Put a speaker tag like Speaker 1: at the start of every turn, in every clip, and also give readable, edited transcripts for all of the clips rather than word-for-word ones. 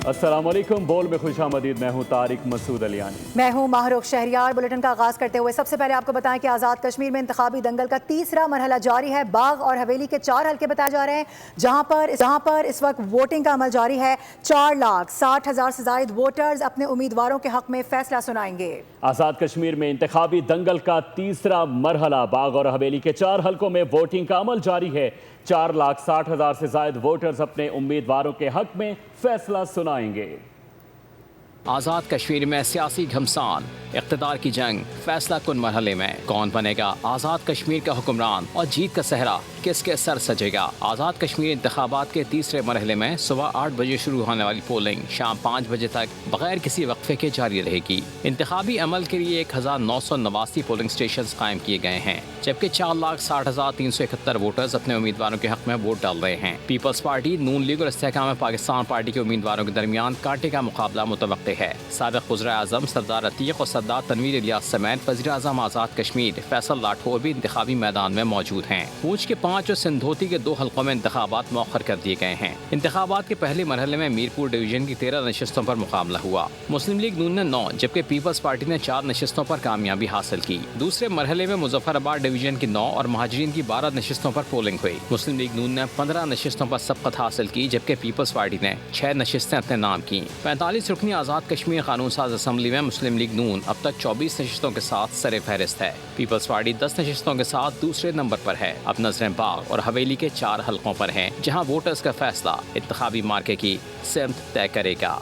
Speaker 1: अस्सलाम वालेकुम। बोल में खुशामदीद। मैं हूँ तारिक मसूद अलियानी।
Speaker 2: मैं हूँ माहरुख शहरियार। बुलेटिन का आगाज़ करते हुए सबसे पहले आपको बताएं कि आज़ाद कश्मीर में इंतखाबी दंगल का तीसरा मरहला जारी है। बाग और हवेली के 4 हल्के बताए जा रहे हैं जहाँ पर इस वक्त वोटिंग का अमल जारी है। 4,60,000 से ज़ायद वोटर्स अपने उम्मीदवारों के हक में फैसला सुनाएंगे।
Speaker 1: आज़ाद कश्मीर में इंतखाबी दंगल का तीसरा मरहला। बाग और हवेली के 4 हल्कों में वोटिंग का अमल जारी है। 4,60,000 से ज़ायद वोटर्स अपने उम्मीदवारों के हक में फैसला सुनाएंगे।
Speaker 3: आज़ाद कश्मीर में सियासी घमसान, इक़्तिदार की जंग, फैसला कुन मरहले में कौन बनेगा आज़ाद कश्मीर का हुक्मरान और जीत का सहरा किसके सर सजेगा। आज़ाद कश्मीर इंतखाबात के तीसरे मरहले में सुबह 8 बजे शुरू होने वाली पोलिंग शाम 5 बजे तक बगैर किसी वक्फे के जारी रहेगी। इंतखाबी अमल के लिए 1,989 पोलिंग स्टेशन कायम किए गए हैं, जबकि 4,60,371 वोटर्स अपने उम्मीदवारों के हक में वोट डाल रहे हैं। पीपल्स पार्टी, नून लीग और इस्तेहकाम पाकिस्तान पार्टी के उम्मीदवारों के दरमियान कांटे का मुकाबला मुतवक्के है। साबिक़ वज़ीर-ए-आज़म सरदार अतीक और सरदार तनवीर इलियास समेत वज़ीर-ए-आज़म आज़ाद कश्मीर फैसल राठौर भी इंतखाबी मैदान में मौजूद हैं। पूंछ के 5 और सिंधोती के 2 हल्कों में इंतखाबात मौखर कर दिए गए हैं। इंतखाबात के पहले मरहले में मीरपुर डिवीजन की 13 नशिस्तों पर मुकाबला हुआ। मुस्लिम लीग नून ने 9 जबकि पीपल्स पार्टी ने 4 नशिस्तों पर कामयाबी हासिल की। दूसरे मरहले में मुजफ्फराबाद डिवीजन की 9 और महाजरीन की 12 नशिस्तों पर पोलिंग हुई। मुस्लिम लीग नून ने 15 नशिस्तों पर सबकत हासिल की, जबकि पीपल्स पार्टी ने 6 नशिस्तें अपने नाम की। 45 रुकनी आज़ाद कश्मीर कानून साज असम्बली में मुस्लिम लीग नून अब तक 24 नशिस्तों के साथ सरे फहरिस्त है। पीपल्स पार्टी 10 नशिस्तों के साथ दूसरे नंबर पर है। अब नजरें बाग और हवेली के 4 हल्कों पर हैं, जहां वोटर्स का फैसला इंतखाबी मार्के की सिमत तय करेगा।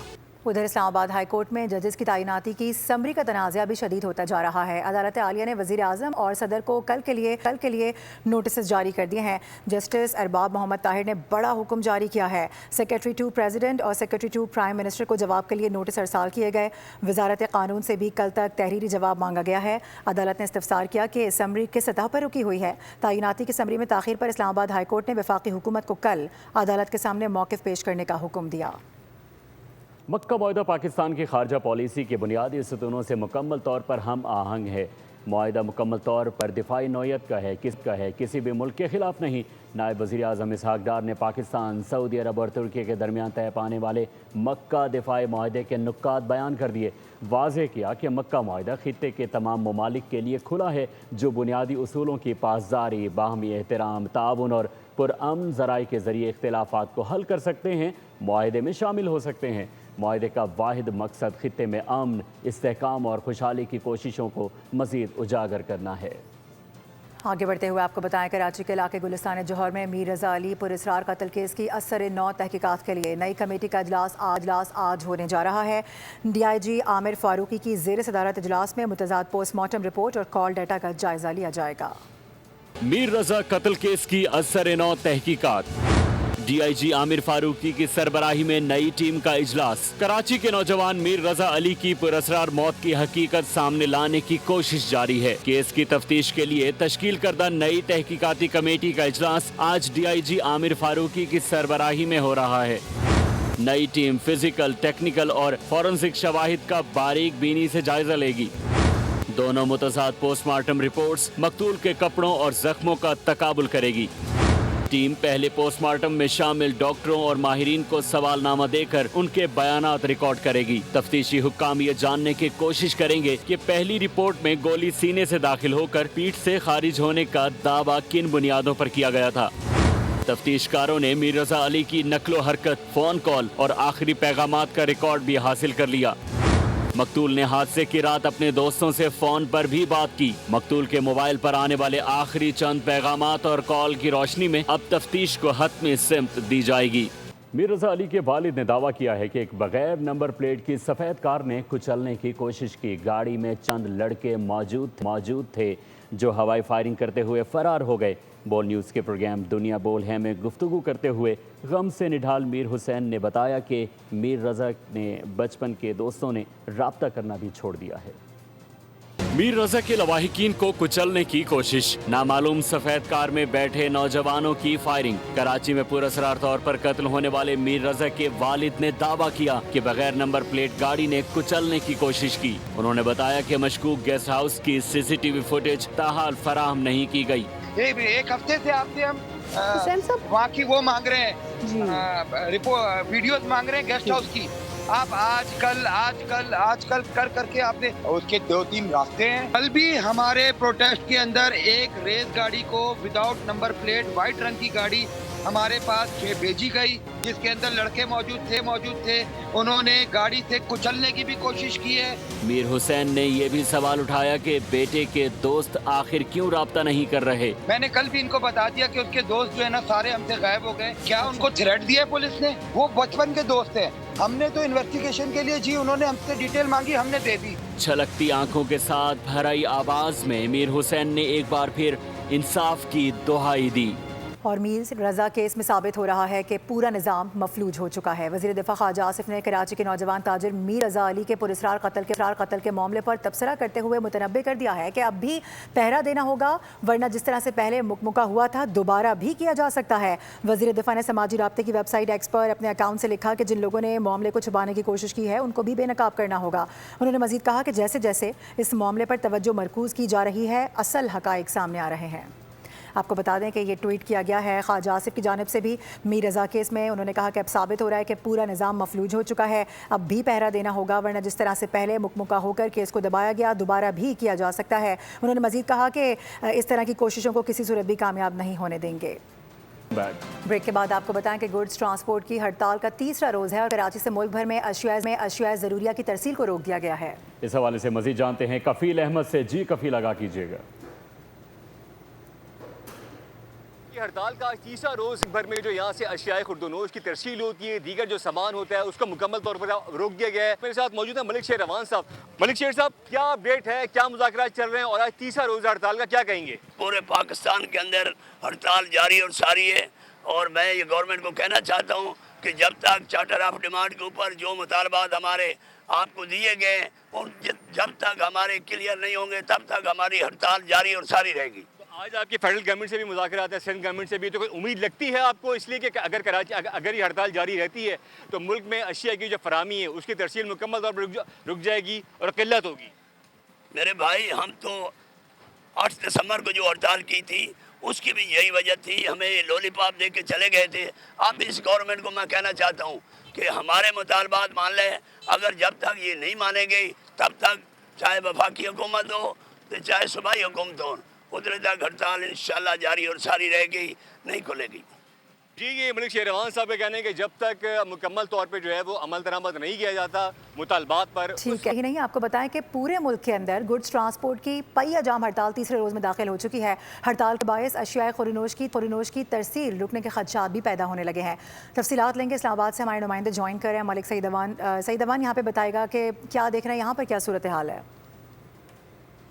Speaker 2: उधर इस्लामाबाद हाई कोर्ट में जजेस की तैनाती की समरी का तनाज़ा भी शदीद होता जा रहा है। अदालत आलिया ने वज़ीर आज़म और सदर को कल के लिए नोटिस जारी कर दिए हैं। जस्टिस अरबाब मोहम्मद ताहिर ने बड़ा हुक्म जारी किया है। सेक्रेटरी टू प्रेसिडेंट और सेक्रेटरी टू प्राइम मिनिस्टर को जवाब के लिए नोटिस अरसाल किए गए। वजारत कानून से भी कल तक तहरीरी जवाब मांगा गया है। अदालत ने इस्तफसार किया कि समरी किस सतह पर रुकी हुई है। तैनाती की समरी में ताख़ीर पर इस्लामाबाद हाई कोर्ट ने वफाकी हुकूमत को कल अदालत के सामने मौक़िफ़ पेश करने का हुक्म दिया।
Speaker 1: मक्का मुआहदा पाकिस्तान की खारजा पॉलिसी के बुनियादी सतूनों से मुकम्मल तौर पर हम आहंग है। मुआहदा मुकम्मल तौर पर दिफाई नौयत का है, किसी भी मुल्क के ख़िलाफ़ नहीं। नायब वज़ीर आज़म इसहाक़ डार ने पाकिस्तान, सऊदी अरब और तुर्की के दरमियान तय पाने वाले मक्का दिफाई मुआहदे के नुक्कात बयान कर दिए। वाज़ेह किया कि मक्का मुआहदा ख़ित्ते के तमाम ममालिक के लिए खुला है, जो बुनियादी उसूलों की पासदारी, बाहमी एहतराम, ताउन और पुरअमन ज़राए के ज़रिए इख्तिलाफ़ात को हल कर सकते हैं, मुआहदे में शामिल हो सकते हैं। मुआहदे का वाहिद मकसद खित्ते में अमन, इस्तेहकाम और खुशहाली की कोशिशों को मज़ीद उजागर करना है।
Speaker 2: आगे बढ़ते हुए आपको बताएं, कराची के इलाके गुलिस्तान जौहर में मीर रज़ा अली पुरअसरार कत्ल केस की असर-ए-नौ तहकीकात के लिए नई कमेटी का इजलास आज होने जा रहा है। DIG आमिर फारूकी की ज़ेर सदारत इजलास में मुतज़ाद पोस्टमार्टम रिपोर्ट और कॉल डाटा का जायजा लिया जाएगा।
Speaker 1: मीर रज़ा कत्ल केस की असर-ए-नौ तहकीकात। DIG आमिर फारूकी की सरबराही में नई टीम का इजलास। कराची के नौजवान मीर रज़ा अली की पुरअसरार मौत की हकीकत सामने लाने की कोशिश जारी है। केस की तफ्तीश के लिए तश्कील करदा नई तहकीकाती कमेटी का इजलास आज DIG आमिर फारूकी की सरबराही में हो रहा है। नई टीम फिजिकल, टेक्निकल और फॉरेंसिक शवाहिद का बारीक बीनी से जायजा लेगी। दोनों मुतज़ाद पोस्टमार्टम रिपोर्ट्स मकतूल के कपड़ों और जख्मों का तकाबुल करेगी। टीम पहले पोस्टमार्टम में शामिल डॉक्टरों और माहिरीन को सवालनामा देकर उनके बयानात रिकॉर्ड करेगी। तफ्तीशी हुक्काम ये जानने की कोशिश करेंगे कि पहली रिपोर्ट में गोली सीने से दाखिल होकर पीठ से खारिज होने का दावा किन बुनियादों पर किया गया था। तफ्तीशकारों ने मीर रज़ा अली की नक्लो हरकत, फ़ोन कॉल और आखिरी पैगामात का रिकॉर्ड भी हासिल कर लिया। मकतूल ने हादसे की रात अपने दोस्तों से फ़ोन पर भी बात की। मकतूल के मोबाइल पर आने वाले आखिरी चंद पैगामात और कॉल की रोशनी में अब तफ्तीश को हतमी सिमत दी जाएगी। मीर रज़ा अली के वालिद ने दावा किया है कि एक बगैर नंबर प्लेट की सफ़ेद कार ने कुचलने की कोशिश की। गाड़ी में चंद लड़के मौजूद थे जो हवाई फायरिंग करते हुए फरार हो गए। बोल न्यूज़ के प्रोग्राम दुनिया बोल है में गुफ्तगू करते हुए गम से निढाल मीर हुसैन ने बताया कि मीर रज़ा ने बचपन के दोस्तों ने राब्ता करना भी छोड़ दिया है। मीर रज़ा के लवाहिकीन को कुचलने की कोशिश, नामालूम सफेद कार में बैठे नौजवानों की फायरिंग। कराची में पुरअसरार तौर पर कत्ल होने वाले मीर रज़ा के वालिद ने दावा किया कि बगैर नंबर प्लेट गाड़ी ने कुचलने की कोशिश की। उन्होंने बताया कि मशकूक गेस्ट हाउस की CCTV फुटेज ताहाल फराहम नहीं की गई।
Speaker 4: एक हफ्ते से आपसे हम वहाँ की वो मांग रहे हैं, वीडियोस मांग रहे हैं गेस्ट हाउस की। आप आजकल कर के आपने उसके 2-3 रास्ते हैं। कल भी हमारे प्रोटेस्ट के अंदर एक रेस गाड़ी को विदाउट नंबर प्लेट व्हाइट रंग की गाड़ी हमारे पास भेजी गई, जिसके अंदर लड़के मौजूद थे। उन्होंने गाड़ी से कुचलने की भी कोशिश की है।
Speaker 1: मीर हुसैन ने ये भी सवाल उठाया कि बेटे के दोस्त आखिर क्यों राब्ता नहीं कर रहे।
Speaker 4: मैंने कल भी इनको बता दिया कि उसके दोस्त जो है ना सारे हमसे गायब हो गए। क्या उनको थ्रेट दिया है पुलिस ने? वो बचपन के दोस्त हैं। हमने तो इन्वेस्टिगेशन के लिए जी उन्होंने हमसे डिटेल मांगी, हमने दे दी।
Speaker 1: छलकती आंखों के साथ भराई आवाज में मीर हुसैन ने एक बार फिर इंसाफ की दुहाई दी।
Speaker 2: और मीर रजा केस में साबित हो रहा है कि पूरा निज़ाम मफलूज हो चुका है। वज़ीर दिफा ख्वाजा आसिफ ने कराची के नौजवान ताजिर मीर रजा अली के पुरस्कार कत्ल के मामले पर तबसरा करते हुए मुतनब्बे कर दिया है कि अब भी पहरा देना होगा, वरना जिस तरह से पहले मुकमुका हुआ था दोबारा भी किया जा सकता है। वज़ीर दिफा ने समाजी राब्ते की वेबसाइट एक्स पर अपने अकाउंट से लिखा कि जिन लोगों ने मामले को छुपाने की कोशिश की है उनको भी बेनकाब करना होगा। उन्होंने मज़ीद कहा कि जैसे जैसे इस मामले पर तवज्जो मरकूज़ की जा रही है, असल हक़ाइक़ सामने आ रहे हैं। आपको बता दें कि ये ट्वीट किया गया है ख्वाजा आसिफ की जानिब से भी मीर रजा केस में। उन्होंने कहा कि अब साबित हो रहा है कि पूरा निज़ाम मफलूज हो चुका है, अब भी पहरा देना होगा, वरना जिस तरह से पहले मुकमुका होकर केस को दबाया गया दोबारा भी किया जा सकता है। उन्होंने मज़ीद कहा कि इस तरह की कोशिशों को किसी सूरत भी कामयाब नहीं होने देंगे। ब्रेक के बाद आपको बताएं कि गुड्स ट्रांसपोर्ट की हड़ताल का तीसरा रोज़ है और कराची से मुल्क भर में अशिया ज़रूरिया की तरसील को रोक दिया गया है।
Speaker 1: इस हवाले से मज़ीद जानते हैं कफील अहमद से। जी कफील, आगाह कीजिएगा।
Speaker 5: हड़ताल का तीसरा रोज भर में जो यहाँ से अशियाए खुर्दनोश की तरसील होती है, दीगर जो सामान होता है उसका मुकम्मल तौर पर रोक दिया गया है। मेरे साथ मौजूद है मलिक शेर रवान साहब। मलिक शेर साहब, क्या अपडेट है, क्या मुज़ाकरात चल रहे हैं और आज तीसरा रोज हड़ताल का क्या कहेंगे?
Speaker 6: पूरे पाकिस्तान के अंदर हड़ताल जारी और सारी है और मैं ये गवर्नमेंट को कहना चाहता हूँ कि जब तक चार्टर ऑफ डिमांड के ऊपर जो मुतालबात हमारे आपको दिए गए और जब तक हमारे क्लियर नहीं होंगे तब तक हमारी हड़ताल जारी और सारी रहेगी।
Speaker 5: आज आपकी फेडरल गवर्नमेंट से भी मुज़ाकरात है, सेंट्रल गवर्नमेंट से भी, तो कोई उम्मीद लगती है आपको इसलिए कि अगर ये हड़ताल जारी रहती है तो मुल्क में अशिया की जो फरामी है उसकी तरसील मुकम्मल तौर पर रुक जाएगी और किल्लत होगी?
Speaker 6: मेरे भाई, हम तो 8 दिसंबर को जो हड़ताल की थी उसकी भी यही वजह थी, हमें लॉलीपॉप दे के चले गए थे। अब इस गवर्नमेंट को मैं कहना चाहता हूँ कि हमारे मुतालबात मान लें, अगर जब तक ये नहीं मानेंगे तब तक चाहे वफाकी हुकूमत हो तो चाहे सूबाई हुकूमत हो, उधर तक हड़ताल इंशाल्लाह जारी और सारी रहेगी, नहीं खुलेगी।
Speaker 5: जी, ये मलिक शेर रवान साहब का कहना है कि जब तक मुकम्मल तौर पे जो है वो अमल दरामद नहीं किया जाता मुतालबात पर।
Speaker 2: ठीक है, ही नहीं आपको बताएं कि पूरे मुल्क के अंदर गुड्स ट्रांसपोर्ट की पहिया जाम हड़ताल तीसरे रोज़ में दाखिल हो चुकी है। हड़ताल के बायस अशियाए खुर्दनोश की तरसील रुकने के खदशात भी पैदा होने लगे हैं। तफसीलात लेंगे, इस्लामाबाद से हमारे नुमाइंदे ज्वाइन कर रहे हैं मलिक सईद अवान यहाँ पे बताएगा कि क्या देख रहे हैं, यहाँ पर क्या सूरत हाल है?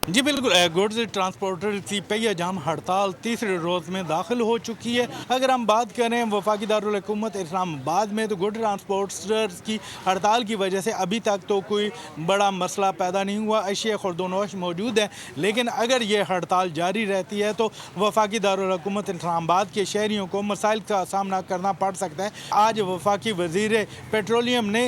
Speaker 7: जी बिल्कुल, गुड्स ट्रांसपोर्टर की पहिया जाम हड़ताल तीसरे रोज़ में दाखिल हो चुकी है। अगर हम बात करें वफाकी दारुल हुकूमत इस्लामाबाद में तो गुड ट्रांसपोर्टर्स की हड़ताल की वजह से अभी तक तो कोई बड़ा मसला पैदा नहीं हुआ। अशिया खुर्दनोश मौजूद है, लेकिन अगर ये हड़ताल जारी रहती है तो वफाकी दारुल हुकूमत इस्लामाबाद के शहरियों को मसाइल का सामना करना पड़ सकता है। आज वफाकी वज़ीर पेट्रोलियम ने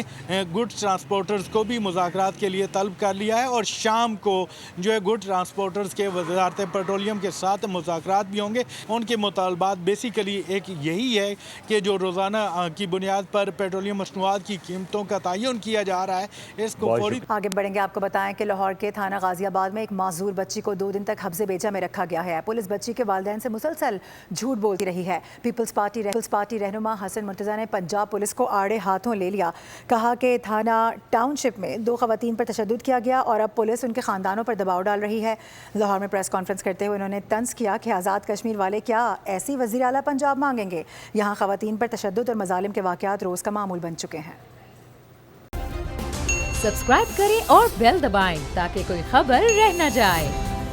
Speaker 7: गुड्स ट्रांसपोर्टर्स को भी मुज़ाकरात के लिए तलब कर लिया है और शाम को जो है गुड ट्रांसपोर्टर्स के वज़ारत पेट्रोलियम के साथ मुज़ाकरात भी होंगे। उनके मुतालबात बेसिकली एक यही है कि जो रोज़ाना की बुनियाद पर पेट्रोलियम मसनूआत की कीमतों का तयन किया जा रहा है, इसको फौरी।
Speaker 2: आगे बढ़ेंगे, आपको बताएं कि लाहौर के थाना गाजियाबाद में एक माजूर बच्ची को 2 दिन तक हब्से बेजा में रखा गया है। पुलिस बच्ची के वालिदैन से मुसलसल झूठ बोलती रही है। पीपल्स पार्टी रहनुमा हसन मुर्तज़ा ने पंजाब पुलिस को आड़े हाथों ले लिया। कहा कि थाना टाउनशिप में 2 खवातीन पर तशद्दुद किया गया और अब पुलिस उनके खानदानों पर दबाव डाल रही है। लाहौर में प्रेस कॉन्फ्रेंस करते हुए उन्होंने तंज किया कि आज़ाद कश्मीर वाले क्या ऐसी वज़ीर आला पंजाब मांगेंगे? यहाँ खवातीन पर तशद्दुद और मज़ालिम के वाक़यात रोज़ का मामूल बन चुके हैं।
Speaker 8: सब्सक्राइब करें और बेल दबाएं ताकि कोई खबर रह न जाए।